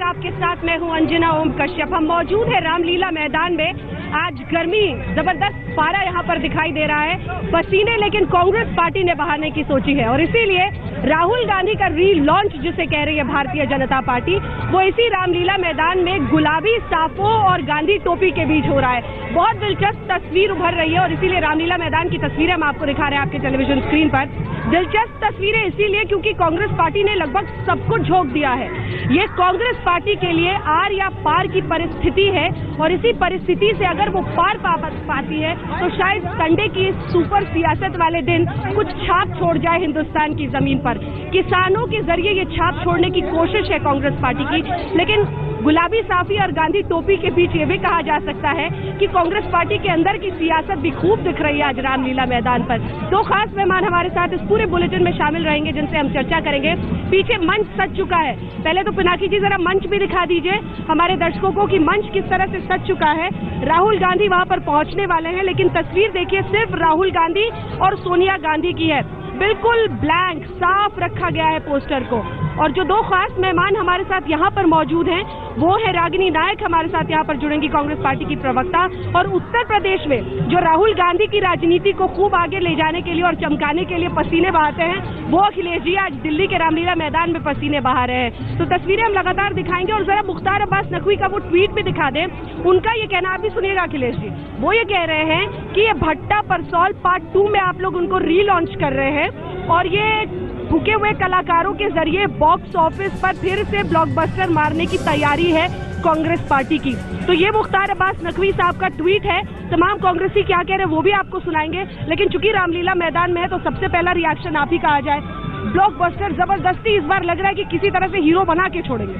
आपके साथ मैं हूं अंजना ओम कश्यप। हम मौजूद है रामलीला मैदान में। आज गर्मी जबरदस्त पारा यहाँ पर दिखाई दे रहा है, पसीने लेकिन कांग्रेस पार्टी ने बहाने की सोची है और इसीलिए राहुल गांधी का रीलॉन्च जिसे कह रही है भारतीय जनता पार्टी, वो इसी रामलीला मैदान में गुलाबी साफों और गांधी टोपी के बीच हो रहा है। बहुत दिलचस्प तस्वीर उभर रही है और इसीलिए रामलीला मैदान की तस्वीरें हम आपको दिखा रहे हैं आपके टेलीविजन स्क्रीन पर। दिलचस्प तस्वीरें इसीलिए क्योंकि कांग्रेस पार्टी ने लगभग सबको झोंक दिया है। ये कांग्रेस पार्टी के लिए आर या पार की परिस्थिति है और इसी परिस्थिति से अगर वो पार पाती है तो शायद संडे की सुपर सियासत वाले दिन कुछ छाप छोड़ जाए हिंदुस्तान की जमीन पर। किसानों के जरिए ये छाप छोड़ने की कोशिश है कांग्रेस पार्टी की, लेकिन गुलाबी साफी और गांधी टोपी के बीच ये भी कहा जा सकता है कि कांग्रेस पार्टी के अंदर की सियासत भी खूब दिख रही है आज रामलीला मैदान पर। दो खास मेहमान हमारे साथ इस पूरे बुलेटिन में शामिल रहेंगे जिनसे हम चर्चा करेंगे। पीछे मंच सज चुका है, पहले तो पिनाकी जी जरा मंच भी दिखा दीजिए हमारे दर्शकों को कि मंच किस तरह से सज चुका है। राहुल गांधी वहां पर पहुंचने वाले हैं, लेकिन तस्वीर देखिए सिर्फ राहुल गांधी और सोनिया गांधी की है। बिल्कुल ब्लैंक साफ रखा गया है पोस्टर को। और जो दो खास मेहमान हमारे साथ यहाँ पर मौजूद हैं वो है रागिनी नायक, हमारे साथ यहाँ पर जुड़ेंगी, कांग्रेस पार्टी की प्रवक्ता। और उत्तर प्रदेश में जो राहुल गांधी की राजनीति को खूब आगे ले जाने के लिए और चमकाने के लिए पसीने बहाते हैं वो अखिलेश जी आज दिल्ली के रामलीला मैदान में पसीने बहा रहे हैं। तो तस्वीरें हम लगातार दिखाएंगे और जरा मुख्तार अब्बास नकवी का वो ट्वीट भी दिखा दें। उनका ये कहना आप भी सुनिएगा अखिलेश जी, वो ये कह रहे हैं कि ये भट्टा परसौल पार्ट 2 में आप लोग उनको रीलॉन्च कर रहे हैं और ये भूखे हुए कलाकारों के जरिए बॉक्स ऑफिस पर फिर से ब्लॉकबस्टर मारने की तैयारी है कांग्रेस पार्टी की। तो ये मुख्तार अब्बास नकवी साहब का ट्वीट है। तमाम कांग्रेसी क्या कह रहे हैं वो भी आपको सुनाएंगे, लेकिन चूंकि रामलीला मैदान में है तो सबसे पहला रिएक्शन आप ही कहा जाए। ब्लॉकबस्टर जबरदस्ती इस बार लग रहा है कि किसी तरह से हीरो बना के छोड़ेंगे।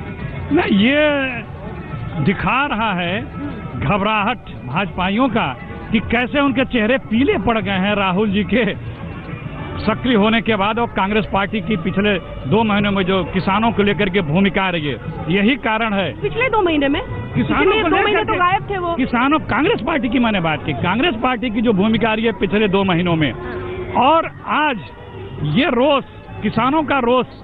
नहीं, ये दिखा रहा है घबराहट भाजपाइयों का कि कैसे उनके चेहरे पीले पड़ गए हैं राहुल जी के सक्रिय होने के बाद और कांग्रेस पार्टी की पिछले 2 महीनों में जो किसानों को लेकर के भूमिका रही है, यही कारण है। पिछले 2 महीने में किसानों को 2 महीने तो गायब थे वो किसानों, कांग्रेस पार्टी की मैंने बात की, कांग्रेस पार्टी की जो भूमिका रही है पिछले 2 महीनों में। और आज ये रोष, किसानों का रोष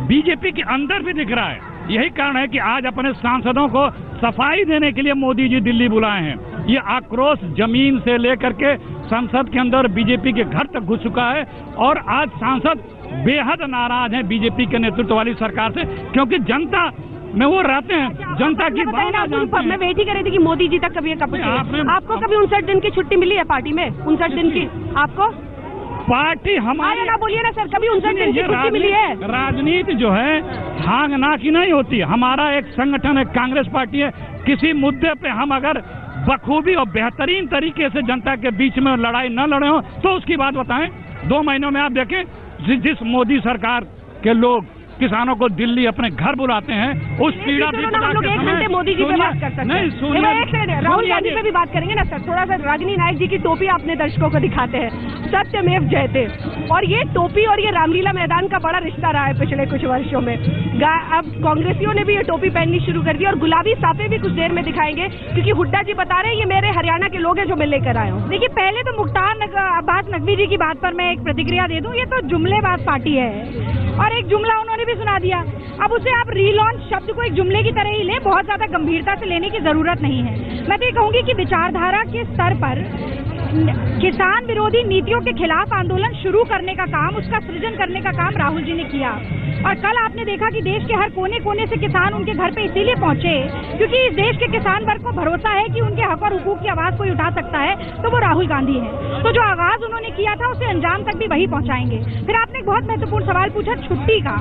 बीजेपी के अंदर भी दिख रहा है। यही कारण है कि आज अपने सांसदों को सफाई देने के लिए मोदी जी दिल्ली बुलाए हैं। ये आक्रोश जमीन से लेकर के संसद के अंदर बीजेपी के घर तक घुस चुका है और आज सांसद बेहद नाराज हैं बीजेपी के नेतृत्व वाली सरकार से, क्योंकि जनता में वो रहते हैं, जनता की भावना जानते हैं। मैं वेट ही कर रही थी कि मोदी जी तक कभी आपको कभी 59 दिन की छुट्टी मिली है पार्टी में? 59 दिन की आपको पार्टी हमारे ना बोलिए ना सर, कभी 59 दिन की छुट्टी मिली है? राजनीति जो है हांग ना की नहीं होती। हमारा एक संगठन है, कांग्रेस पार्टी है। किसी मुद्दे पे हम अगर बखूबी और बेहतरीन तरीके से जनता के बीच में लड़ाई न लड़े हो तो उसकी बात बताएं। 2 महीनों में आप देखें जिस मोदी सरकार के लोग किसानों को दिल्ली अपने घर बुलाते हैं, उस पीड़ा भी हम लोग 1 घंटे मोदी जी पे बात कर सकते हैं। राहुल गांधी पे भी बात करेंगे ना सर। थोड़ा सा रागिनी नायक जी की टोपी अपने दर्शकों को दिखाते हैं, सत्यमेव जयते। और ये टोपी और ये रामलीला मैदान का बड़ा रिश्ता रहा है पिछले कुछ वर्षों में। अब कांग्रेसियों ने भी ये टोपी पहननी शुरू कर दी और गुलाबी साफे भी कुछ देर में दिखाएंगे, क्योंकि हुड्डा जी बता रहे हैं ये मेरे हरियाणा के लोग हैं जो मैं लेकर आया हूँ। देखिए, पहले तो मुख्तार अब्बास नकवी जी की बात पर मैं एक प्रतिक्रिया दे दूं। ये तो जुमलेबाज पार्टी है और एक जुमला उन्होंने भी सुना दिया। अब उसे आप रीलॉन्च शब्द को एक जुमले की तरह ही ले, बहुत ज्यादा गंभीरता से लेने की जरूरत नहीं है। मैं तो ये कहूंगी कि विचारधारा के स्तर पर किसान विरोधी नीतियों के खिलाफ आंदोलन शुरू करने का काम, उसका सृजन करने का काम राहुल जी ने किया। और कल आपने देखा कि देश के हर कोने कोने से किसान उनके घर पे इसीलिए पहुंचे क्योंकि इस देश के किसान वर्ग को भरोसा है कि उनके हक और हुकूक की आवाज कोई उठा सकता है तो वो राहुल गांधी है। तो जो आगाज उन्होंने किया था उसे अंजाम तक भी वही पहुंचाएंगे। फिर आपने एक बहुत महत्वपूर्ण सवाल पूछा छुट्टी का।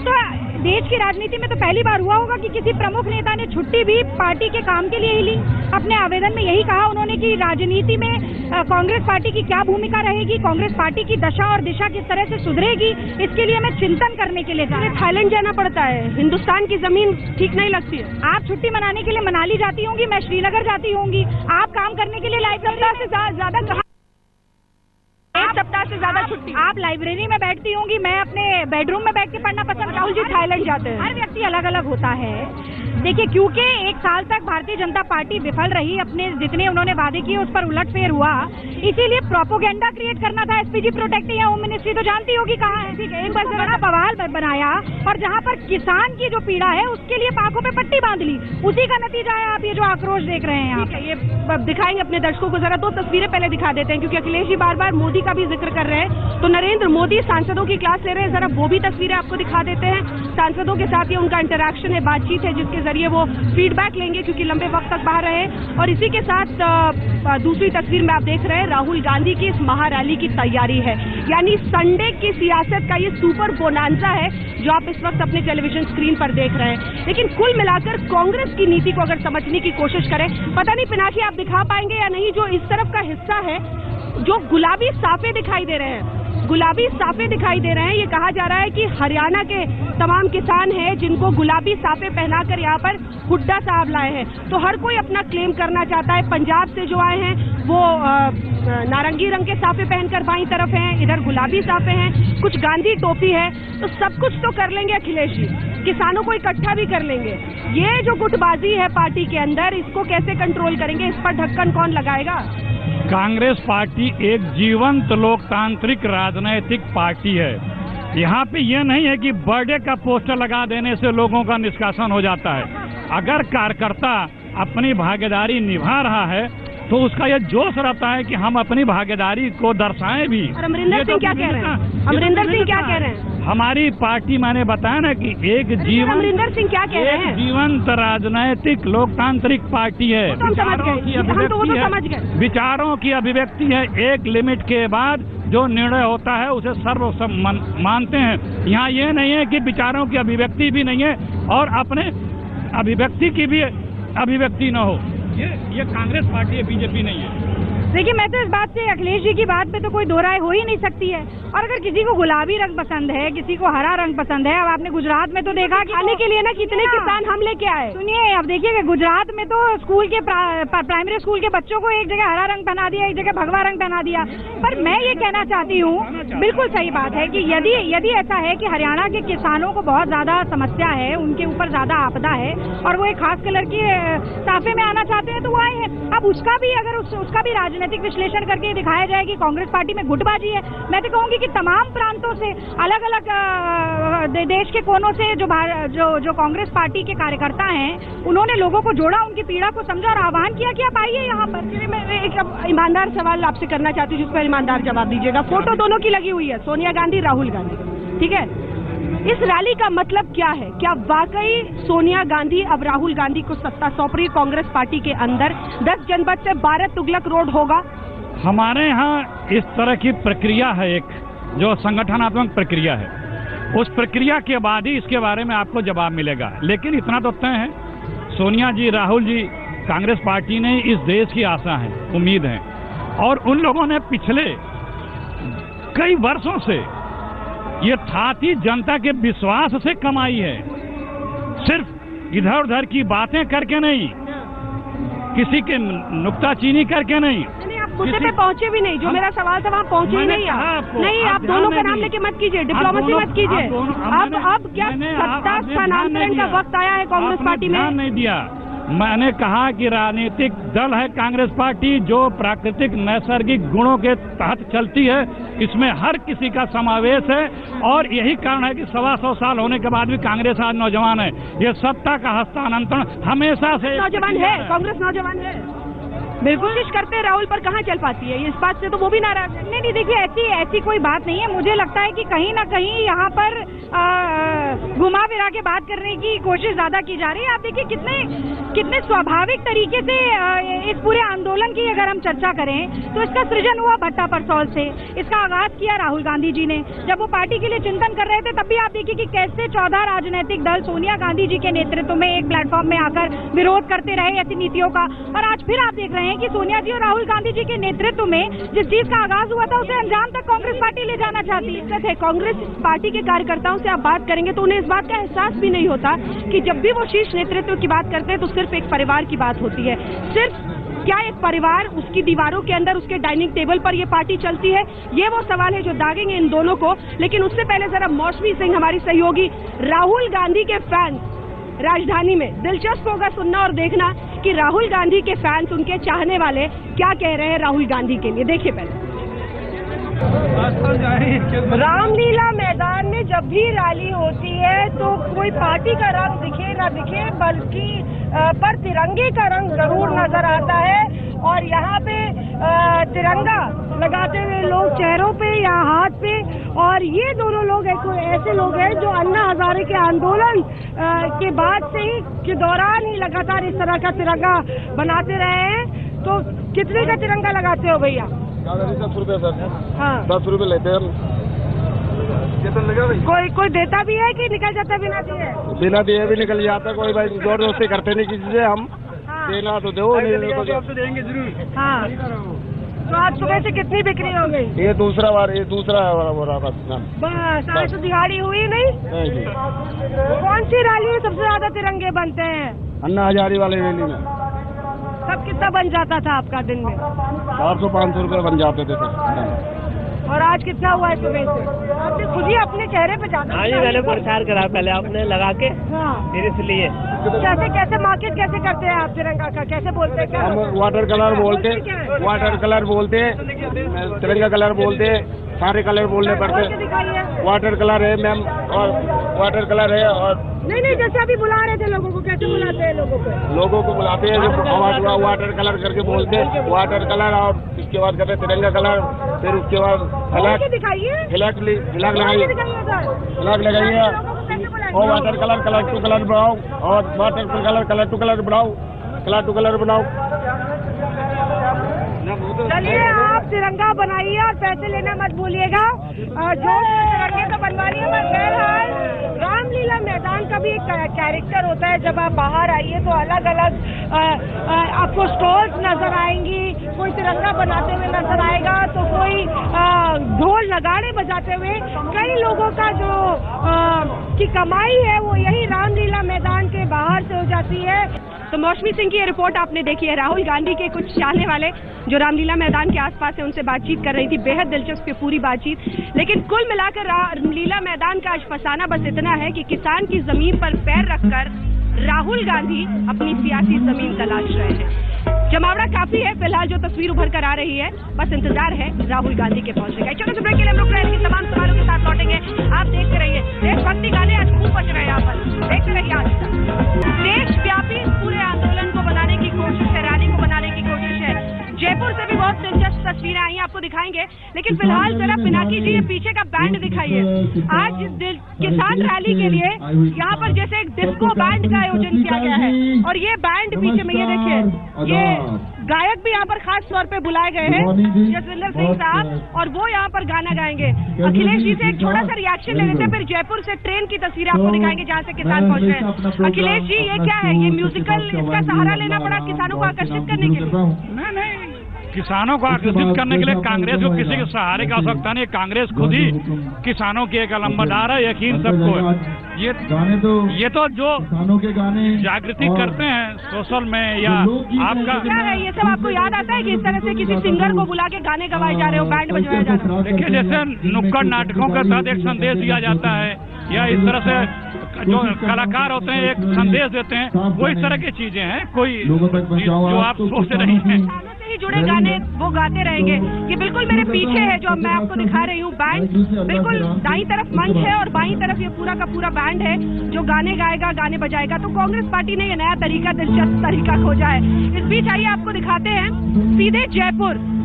तो देश की राजनीति में तो पहली बार हुआ होगा कि किसी प्रमुख नेता ने छुट्टी भी पार्टी के काम के लिए ही ली। अपने आवेदन में यही कहा उन्होंने कि राजनीति में कांग्रेस पार्टी की क्या भूमिका रहेगी, कांग्रेस पार्टी की दशा और दिशा किस तरह से सुधरेगी, इसके लिए मैं चिंतन करने के लिए जा रहा हूं। थाईलैंड जाना पड़ता है, हिंदुस्तान की जमीन ठीक नहीं लगती है। आप छुट्टी मनाने के लिए मनाली जाती होंगी, मैं श्रीनगर जाती होंगी। आप काम करने के लिए लाइब्रेरी से ज्यादा कहा 1 सप्ताह से ज्यादा छुट्टी। आप लाइब्रेरी में बैठती होंगी, मैं अपने बेडरूम में बैठ के पढ़ना पसंद। राहुल जी थाईलैंड जाते हैं। हर व्यक्ति अलग अलग होता है। देखिए, क्योंकि एक साल तक भारतीय जनता पार्टी विफल रही, अपने जितने उन्होंने वादे किए उस पर उलटफेर हुआ, इसीलिए प्रोपोगेंडा क्रिएट करना था। एसपीजी प्रोटेक्ट या होम मिनिस्ट्री तो जानती होगी कहाँ है, ठीक है, एक बार बड़ा बवाल बनाया और जहाँ पर किसान की जो पीड़ा है उसके लिए आंखों पे पट्टी बांध ली, उसी का नतीजा है आप ये जो आक्रोश देख रहे हैं। ठीक है, ये दिखाएंगे अपने दर्शकों को, जरा दो तस्वीरें पहले दिखा देते हैं, क्योंकि अखिलेश जी बार बार मोदी का भी जिक्र कर रहे हैं, तो नरेंद्र मोदी सांसदों की क्लास ले रहे हैं, जरा वो भी तस्वीरें आपको दिखा देते हैं। सांसदों के साथ ये उनका इंटरेक्शन है, बातचीत है, जिसके जरिए वो फीडबैक लेंगे, क्योंकि लंबे वक्त तक बाहर रहे। और इसी के साथ दूसरी तस्वीर में आप देख रहे हैं राहुल गांधी की इस महारैली की तैयारी है, यानी संडे की सियासत का ये सुपर बोनांजा है जो आप इस वक्त अपने टेलीविजन स्क्रीन पर देख रहे हैं। लेकिन कुल मिलाकर कांग्रेस की नीति को अगर समझने की कोशिश करें, पता नहीं पिनाकी आप दिखा पाएंगे या नहीं, जो इस तरफ का हिस्सा है जो गुलाबी साफे दिखाई दे रहे हैं, गुलाबी साफे दिखाई दे रहे हैं, ये कहा जा रहा है कि हरियाणा के तमाम किसान हैं जिनको गुलाबी साफे पहनाकर यहाँ पर हुड्डा साहब लाए हैं। तो हर कोई अपना क्लेम करना चाहता है। पंजाब से जो आए हैं वो नारंगी रंग के साफे पहनकर बाईं तरफ हैं, इधर गुलाबी साफे हैं, कुछ गांधी टोपी है, तो सब कुछ तो कर लेंगे अखिलेश जी, किसानों को इकट्ठा भी कर लेंगे। ये जो गुटबाजी है पार्टी के अंदर, इसको कैसे कंट्रोल करेंगे, इस पर ढक्कन कौन लगाएगा? कांग्रेस पार्टी एक जीवंत लोकतांत्रिक राजनैतिक पार्टी है। यहाँ पे ये नहीं है कि बर्थडे का पोस्टर लगा देने से लोगों का निष्कासन हो जाता है। अगर कार्यकर्ता अपनी भागीदारी निभा रहा है तो उसका ये जोश रहता है कि हम अपनी भागीदारी को दर्शाएं भी। और अमरिंदर सिंह क्या कह रहे हैं? अमरिंदर सिंह क्या कह रहे हैं? हमारी पार्टी, मैंने बताया ना कि एक अमरिंदर सिंह क्या कह रहे हैं? जीवंत राजनैतिक लोकतांत्रिक पार्टी है। विचारों की अभिव्यक्ति है। एक लिमिट के बाद जो निर्णय होता है उसे सर्वसम्मत मानते हैं। यहाँ ये नहीं है कि विचारों की अभिव्यक्ति भी नहीं है और अपने अभिव्यक्ति की भी अभिव्यक्ति न हो। ये कांग्रेस पार्टी है, बीजेपी नहीं है। देखिए, मैं तो इस बात से, अखिलेश जी की बात पे तो कोई दो राय हो ही नहीं सकती है। और अगर किसी को गुलाबी रंग पसंद है, किसी को हरा रंग पसंद है, अब आपने गुजरात में तो देखा कि खाने के लिए ना कितने किसान हम लेके आए। सुनिए, अब देखिएगा गुजरात में तो स्कूल के प्राइमरी स्कूल के बच्चों को एक जगह हरा रंग पहना दिया, एक जगह भगवा रंग पहना दिया। पर मैं ये कहना चाहती हूँ, बिल्कुल सही बात है कि यदि ऐसा है कि हरियाणा के किसानों को बहुत ज्यादा समस्या है, उनके ऊपर ज्यादा आपदा है और वो एक खास कलर के साफे में आना चाहते हैं तो वो आए हैं। अब उसका भी अगर उसका भी राजनीतिक विश्लेषण करके दिखाया जाए कि कांग्रेस पार्टी में गुटबाजी है, मैं तो कहूंगी कि तमाम प्रांतों से, अलग अलग देश के कोनों से जो कांग्रेस पार्टी के कार्यकर्ता हैं, उन्होंने लोगों को जोड़ा, उनकी पीड़ा को समझा और आह्वान किया कि आप आइए यहाँ पर। मैं एक ईमानदार सवाल आपसे करना चाहती हूँ जिस पर ईमानदार जवाब दीजिएगा। फोटो दोनों की लगी हुई है, सोनिया गांधी, राहुल गांधी, ठीक है। इस रैली का मतलब क्या है? क्या वाकई सोनिया गांधी अब राहुल गांधी को सत्ता सौंप रही कांग्रेस पार्टी के अंदर? 10 जनवरी से 12 तुगलक रोड होगा। हमारे यहाँ इस तरह की प्रक्रिया है, एक जो संगठनात्मक प्रक्रिया है, उस प्रक्रिया के बाद ही इसके बारे में आपको जवाब मिलेगा। लेकिन इतना तो तय है, सोनिया जी, राहुल जी, कांग्रेस पार्टी ने इस देश की आशा है, उम्मीद है, और उन लोगों ने पिछले कई वर्षों से ये ठाठी जनता के विश्वास से कमाई है। सिर्फ इधर उधर की बातें करके नहीं, किसी के नुक्ताचीनी करके नहीं। आप मुद्दे पे पहुंचे भी नहीं, जो मेरा सवाल था वहाँ पहुंचे ही नहीं। नहीं, आप दोनों का नाम लेके मत कीजिए, डिप्लोमेसी मत कीजिए। अब क्या सत्ता स्थानांतरण का वक्त आया है कांग्रेस पार्टी में? नहीं दिया। मैंने कहा कि राजनीतिक दल है कांग्रेस पार्टी जो प्राकृतिक नैसर्गिक गुणों के तहत चलती है, इसमें हर किसी का समावेश है और यही कारण है कि 125 साल होने के बाद भी कांग्रेस आज नौजवान है। ये सत्ता का हस्तांतरण हमेशा से नौजवान है, कांग्रेस नौजवान है, बिल्कुल कोशिश करते हैं राहुल, पर कहाँ चल पाती है? इस बात से तो वो भी नाराज है। नहीं, देखिए, ऐसी कोई बात नहीं है। मुझे लगता है कि कहीं ना कहीं यहाँ पर घुमा फिरा के बात करने की कोशिश ज्यादा की जा रही है। आप देखिए कितने स्वाभाविक तरीके से इस पूरे आंदोलन की अगर हम चर्चा करें तो इसका सृजन हुआ भट्टा परसौल से। इसका आगाज किया राहुल गांधी जी ने, जब वो पार्टी के लिए चिंतन कर रहे थे, तब भी आप देखिए कि कैसे 14 राजनीतिक दल सोनिया गांधी जी के नेतृत्व में एक प्लेटफॉर्म में आकर विरोध करते रहे ऐसी नीतियों का। और आज फिर आप देख रहे हैं कि सोनिया जी और राहुल गांधी जी के नेतृत्व में जिस चीज का आगाज हुआ था उसे अंजाम तक कांग्रेस पार्टी ले जाना चाहती है। कांग्रेस पार्टी के कार्यकर्ताओं से आप बात करेंगे तो उन्हें इस बात का एहसास भी नहीं होता कि जब भी वो शीर्ष नेतृत्व की बात करते हैं तो सिर्फ एक परिवार की बात होती है। सिर्फ क्या एक परिवार, उसकी दीवारों के अंदर, उसके डाइनिंग टेबल पर ये पार्टी चलती है? ये वो सवाल है जो दागेंगे इन दोनों को। लेकिन उससे पहले जरा मौसमी सिंह, हमारी सहयोगी, राहुल गांधी के फैंस राजधानी में। दिलचस्प होगा सुनना और देखना कि राहुल गांधी के फैंस, उनके चाहने वाले क्या कह रहे हैं राहुल गांधी के लिए। देखिए पहले। रामलीला मैदान में जब भी रैली होती है तो कोई पार्टी का रंग दिखे ना दिखे, बल्कि पर तिरंगे का रंग जरूर नजर आता है। और यहाँ पे तिरंगा लगाते हुए लोग चेहरों पे या हाथ पे, और ये दोनों लोग ऐसे लोग हैं जो अन्ना हजारे के आंदोलन के बाद से ही के दौरान ही लगातार इस तरह का तिरंगा बनाते रहे हैं। तो कितने का तिरंगा लगाते हो भैया? 10 रुपए सर। हाँ, 10 रुपए लेते हैं हम। कोई देता भी है कि निकल जाता बिना दिए? बिना दिए भी निकल जाता, कोई भाई जोर जोस्ती करते नहीं किसी से हम। हाँ। देना तो दो, नहीं तो देंगे जरूर। हाँ, तो आज सुबह से कितनी बिक्री हो गई? ये दूसरा हो रहा बस। आज तो दिहाड़ी हुई नहीं? नहीं। कौन सी रैली में सबसे ज्यादा तिरंगे बनते हैं? अन्ना हजारी वाले रैली में। सब कितना बन जाता था आपका दिन में? 400-500 रुपए बन जाते थे सर। और आज कितना हुआ है सुबह से? आपने खुद ही अपने चेहरे पे जाना? हाँ जी, मैंने प्रचार करा पहले आपने लगा के। हाँ, फिर इसलिए। कैसे मार्केट कैसे करते हैं आप तिरंगा का? कैसे बोलते हैं? हम वाटर कलर बोलते, तिरंगा कलर बोलते, सारे कलर बोलने पड़ते। वाटर कलर है मैम, और वाटर कलर है। और नहीं, जैसे अभी बुला रहे थे लोगों को, कैसे बुलाते हैं लोगों को? लोगों को बुलाते हैं जो वाटर कलर करके बोलते, वाटर कलर, और उसके बाद कहते तिरंगा कलर, फिर उसके बाद फ्लैग दिखाइए, फ्लैग लगाइए, फ्लैग लगाइए, और वाटर कलर टू कलर बनाओ, और वाटर कलर टू कलर बनाओ, कलर टू कलर बनाओ। चलिए, आप तिरंगा बनाइए और पैसे लेना मत भूलिएगा। जो तिरंगे तो बनवा रही है, पर बहरहाल रामलीला मैदान का भी एक कैरेक्टर होता है। जब आप बाहर आइए तो अलग अलग आपको स्टॉल्स नजर आएंगी, कोई तिरंगा बनाते हुए नजर आएगा, तो कोई ढोल नगाड़े बजाते हुए। कई लोगों का जो की कमाई है वो यही रामलीला मैदान के बाहर से हो जाती है। तो मौसमी सिंह की ये रिपोर्ट आपने देखी है। राहुल गांधी के कुछ चाहने वाले जो रामलीला मैदान के आसपास है उनसे बातचीत कर रही थी, बेहद दिलचस्प पूरी बातचीत। लेकिन कुल मिलाकर रामलीला मैदान का आज फसाना बस इतना है कि किसान की जमीन पर पैर रखकर राहुल गांधी अपनी सियासी जमीन तलाश रहे हैं। जमावड़ा काफी है फिलहाल, जो तस्वीर उभर कर आ रही है, बस इंतजार है राहुल गांधी के पहुंचने का। छोटे से ब्रेक के लिए हम लोग की तमाम सवालों के साथ लौटेंगे। आप देखते रहिए, देशभक्ति गाने आज खूब बज रहे हैं यहाँ पर, देखते रहिए आज तक। देशव्यापी पूरे आंदोलन को बनाने की कोशिश है, रैली को बनाने की कोशिश है। जयपुर से भी बहुत दिलचस्प तस्वीरें आई, आपको दिखाएंगे। लेकिन फिलहाल जरा पिनाकी जी ये पीछे का बैंड दिखाइए। आज किसान रैली के लिए यहाँ पर जैसे एक डिस्को बैंड का आयोजन किया गया है, और ये बैंड पीछे में ये देखिए, ये गायक भी यहाँ पर खास तौर पे बुलाए गए हैं, जसविंदर सिंह साहब, और वो यहाँ पर गाना गाएंगे। अखिलेश जी से एक छोटा सा रिएक्शन ले लेते हैं, फिर जयपुर से ट्रेन की तस्वीरें आपको दिखाएंगे जहाँ से किसान पहुँच रहे हैं। अखिलेश जी, ये क्या है? ये म्यूजिकल, इसका सहारा लेना पड़ा किसानों को आकर्षित करने के लिए? नहीं, किसानों को आकर्षित करने के लिए कांग्रेस को किसी के सहारे की आवश्यकता नहीं। कांग्रेस खुद ही किसानों की एक अलंबरदार है, यकीन सबको है। ये तो जो किसानों के गाने जागृति करते हैं सोशल में, या आपका क्या है ये सब आपको याद आता है कि इस तरह से किसी सिंगर को बुला के गाने गवाए जा रहे हो, बैंड बजवाया जा रहा है? देखिए, जैसे नुक्कड़ नाटकों के साथ एक संदेश दिया जाता है, या इस तरह से जो कलाकार होते हैं एक संदेश देते हैं, वो इस तरह की चीजें हैं। कोई जो आप सोच रही हैं ही जुड़े गाने वो गाते रहेंगे। ये बिल्कुल मेरे पीछे है जो मैं आपको दिखा रही हूँ बैंड, बिल्कुल दाईं तरफ मंच है और बाईं तरफ ये पूरा का पूरा बैंड है जो गाने गाएगा, गाने बजाएगा। तो कांग्रेस पार्टी ने ये नया तरीका, दिलचस्प तरीका खोजा है। इस बीच आइए आपको दिखाते हैं सीधे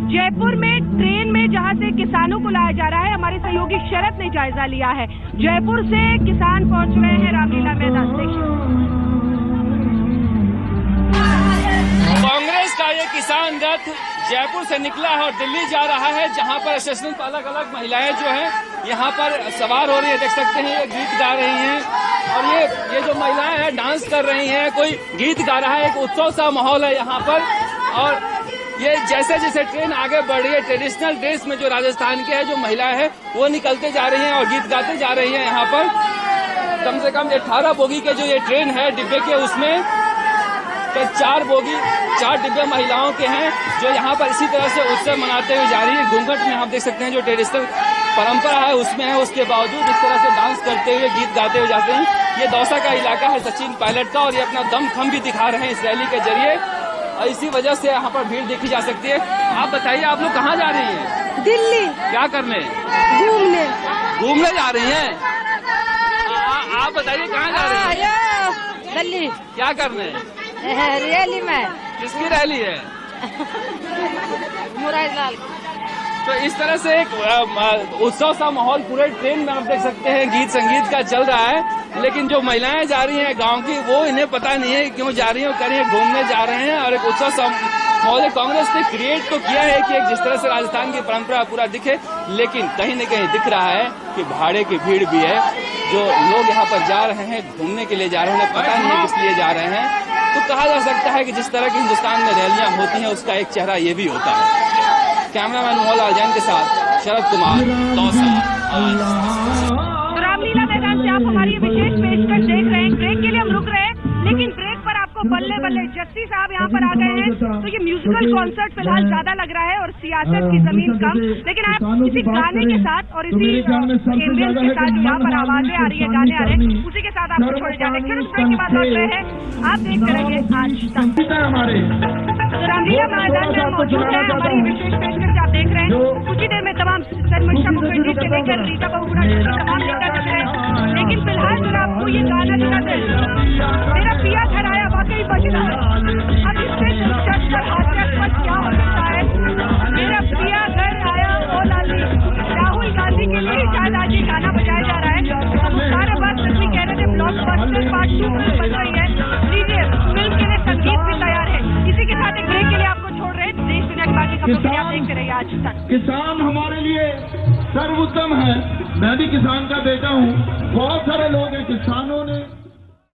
जयपुर में ट्रेन में जहाँ से किसानों को लाया जा रहा है। हमारे सहयोगी शरद ने जायजा लिया है। जयपुर से किसान पहुँच रहे हैं रामलीला मैदान। देखिए, कांग्रेस का ये किसान रथ जयपुर से निकला है और दिल्ली जा रहा है, जहां पर स्टेशन पर अलग अलग महिलाएं जो हैं यहां पर सवार हो रही है। देख सकते हैं ये गीत गा रही हैं, और ये जो महिलाएं हैं डांस कर रही हैं, कोई गीत गा रहा है। एक उत्सव सा माहौल है यहाँ पर। और ये जैसे जैसे ट्रेन आगे बढ़ रही है, ट्रेडिशनल ड्रेस में जो राजस्थान के है जो महिलाएं हैं वो निकलते जा रही हैं और गीत गाते जा रही हैं। यहाँ पर कम से कम 18 बोगी के जो ये ट्रेन है डिब्बे के, उसमें 4 डिब्बे महिलाओं के हैं जो यहाँ पर इसी तरह से उत्सव मनाते हुए जा रही है। घूंघट में आप देख सकते हैं जो ट्रेडिशनल परंपरा है उसमें है, उसके बावजूद इस तरह से डांस करते हुए गीत गाते हुए जाते हैं। ये दौसा का इलाका है सचिन पायलट का, और ये अपना दमखम भी दिखा रहे हैं इस रैली के जरिए, और इसी वजह से यहाँ पर भीड़ देखी जा सकती है। आप बताइए, आप लोग कहाँ जा रही हैं? दिल्ली। क्या करने? घूमने। घूमने जा रही हैं? आप बताइए कहाँ जा रही हैं? दिल्ली। क्या करने? रैली में। किसकी रैली है? मुरारीलाल। तो इस तरह से एक उत्सव सा माहौल पूरे ट्रेन में आप देख सकते हैं, गीत संगीत का चल रहा है, लेकिन जो महिलाएं जा रही हैं गांव की, वो इन्हें पता नहीं है क्यों जा रही हैं, कहीं घूमने जा रहे हैं। और एक उत्सव सा माहौल कांग्रेस ने क्रिएट तो किया है कि जिस तरह से राजस्थान की परंपरा पूरा दिखे, लेकिन कहीं न कहीं दिख रहा है कि भाड़े की भीड़ भी है। जो लोग यहाँ पर जा रहे हैं, घूमने के लिए जा रहे हैं, उन्हें पता नहीं है किस लिए जा रहे हैं। तो कहा जा सकता है कि जिस तरह की हिंदुस्तान में रैलियां होती हैं, उसका एक चेहरा ये भी होता है। कैमरामैन मोहनलाल जैन के साथ शरद कुमार, दौसा। रामलीला मैदान से आप हमारी विशेष पेशकश देख रहे हैं। ब्रेक के लिए हम रुक रहे हैं, लेकिन ब्रेक पर आपको बल्ले बल्ले जस्सी साहब यहाँ पर आ गए हैं। तो ये म्यूजिकल कॉन्सर्ट फिलहाल ज्यादा लग रहा है और सियासत की जमीन कम, लेकिन आप इसी गाने के साथ और इसी एम्बियंस के साथ जो यहाँ पर आवाजें आ रही है, गाने आ रहे हैं, उसी के साथ आपको छोड़े जाने की बात लौट रहे हैं। आप देखते रहिए आज तक। रामलीला मैदान में मौजूद है, हमारी विशेष पेशकश आप देख रहे हैं। कुछ ही देर में तमाम सनमोशा मुखर्जी से लेकर रीता बहुगुणा तमाम नेता दिख रहे हैं, लेकिन फिलहाल जरा आपको ये गाना दिखाते हैं, मेरा पिया घर आया, वाकई बजना है। अब इससे दिलचस्प और हास्यास्पद क्या हो सकता है? मेरा पिया घर आया ओ लाली, राहुल गांधी के लिए शायद आज ये गाना बजाया जा रहा है। सारे बात सच्ची कह रहे थे, ब्लॉकबस्टर पार्ट 2 बन रही है, लीजिए फिल्म के लिए संगीत भी तैयार है। इसी के साथ एक ब्रेक के लिए आपको छोड़ रहे हैं। देश दुनिया की बाकी खबरों के लिए आप देखते रहिए आज तक। किसान हमारे लिए सर्वोत्तम है। मैं भी किसान का बेटा हूँ। बहुत सारे लोग हैं, किसानों ने